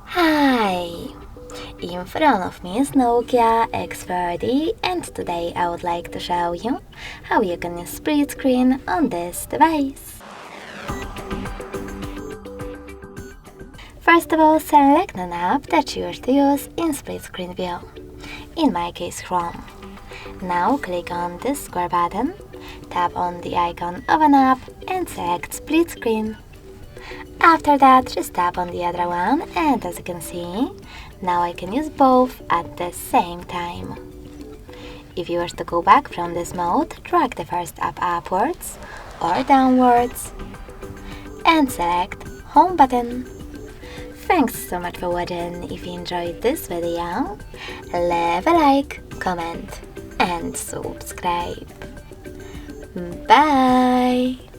Hi! In front of me is Nokia X30 and today I would like to show you how you can use split screen on this device. First of all, select an app that you wish to use in split screen view, in my case Chrome. Now click on this square button, tap on the icon of an app and select split screen. After that, just tap on the other one and as you can see, now I can use both at the same time. If you wish to go back from this mode, drag the first app upwards or downwards and select Home button. Thanks so much for watching. If you enjoyed this video, leave a like, comment and subscribe. Bye!